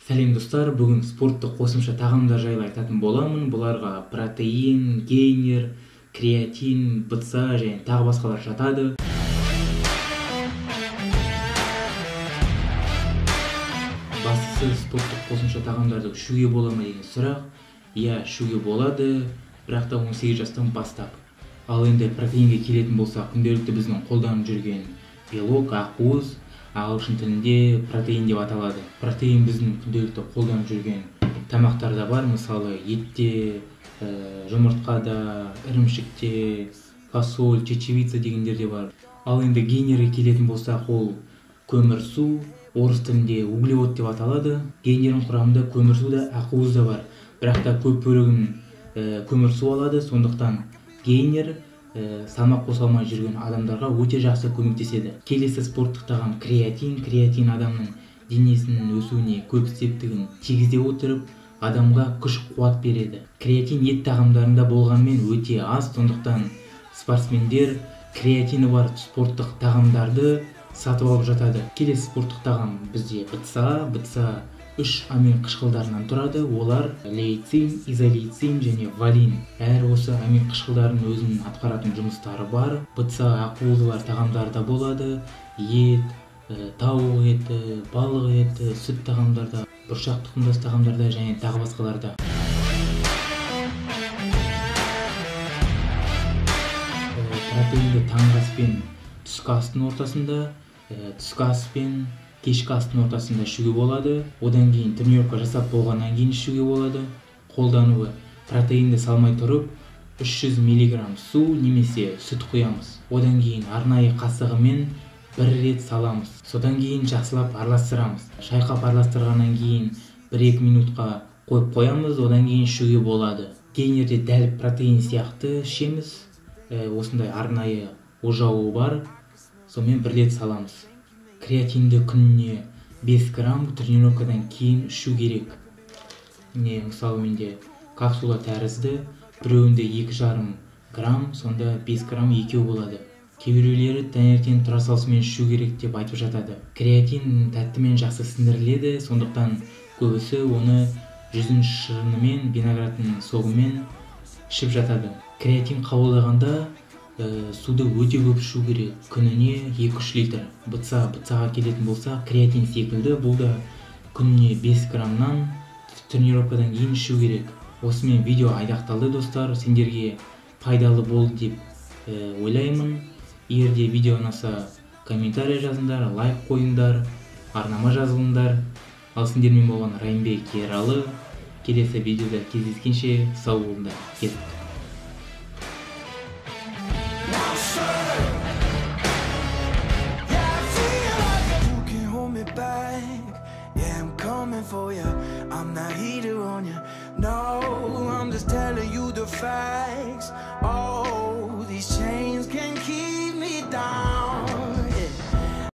Сәлем достар, бүгін спорттық қосымша тағамдар жайлы айтатын боламын. Бұларға протеин, гейнер, креатин, БЦА және тағы басқалар жатады. Бастысы спорттық қосымша тағамдарды ішуге бола ма деген сұрақ. Иә, ішуге болады, бірақ та 18 жастан бастап. Ал енді протеинге келетін болса, күнделікті біздің қолданып жүрген белок, ақуыз, ағылшын тілінде протеин деп аталады. Протеин біздің күнделікті қолданып жүрген тамақтарда бар, мысалы етте, жұмыртқада, ірімшікте, фасоль, чечевица дегендерде бар. Ал енді гейнерге келетін болсақ, ол көмірсу, орыс тілінде углевод деп аталады. Гейнердің құрамында көмірсу да, ақуыз да бар. Бірақ та көп бөлігін көмірсу алады, сондықтан гейнер салмақ қоса алмай жүрген адамдарға өте жақсы көмектеседі. Келесі спорттық тағам креатин. Креатин адамның денесінің өсуіне көп септігін тигізе отырып, адамға күш қуат береді. Креатин ет тағамдарында болғанымен өте аз, сондықтан спортсмендер креатині бар спорттық тағамдарды сатып алып жатады. Келесі спорттық тағам бізде БЦА 3 амин қышқылдарынан тұрады. Олар лейцин, изолейцин және валин. Әр осы амин қышқылдарының өзінің атқаратын жұмыстары бар. БЦА ақуызы бар тағамдарда болады. Ет, тауық еті, балық еті, сүт тағамдарда, бұршақ тұқымдас тағамдарда және тағы басқаларда. Протеинді таңғы ас пен түскі астың ортасында, түскі ас пен кешкі астың ортасында ішуге болады. Одан кейін тренировка жасап болғаннан кейін ішуге болады. Қолдануы: протеинді салмай тұрып 300 мг су немесе сүт құямыз. Одан кейін арнайы қасығымен бір рет саламыз. Содан кейін жақсылап араластырамыз. Шайқап араластырғаннан кейін 1-2 минутқа қойып қоямыз, одан кейін ішуге болады. Гейнерде дәл протеин сияқты ішеміз. Осындай арнайы ожауы бар. Сонымен бір рет саламыз. Креатинді күніне 5 грамм тренировкадан кейін ішу керек. Мысалы менде капсула тәрізді, біреуінде 2,5 грамм, сонда 5 грамм екеу болады. Кейбіреулері таңертең тұра салысымен ішу керек деп айтып жатады. Креатин тәттімен жақсы сіңдіріледі, сондықтан көбісі оны жүзім шырынымен, виноградтың соғымен ішіп жатады. Креатин қабылдағанда суды өте көп ішу керек, күніне 2-3 литр. БЦАға келетін болса, креатин секілді, бұл да күніне 5 граммнан тренировкадан кейін ішу керек. Осымен видео аяқталды достар, сендерге пайдалы болды деп ойлаймын. Егер де видео ұнаса, комментарий жазыңдар, лайк қойыңдар, арнама жазылыңдар. Ал сендермен болған Райымбек Ералы. Келесі видеода кездескенше сау болыңдар. Кеттік. For you, I'm not heater on you. No, I'm just telling you the fact.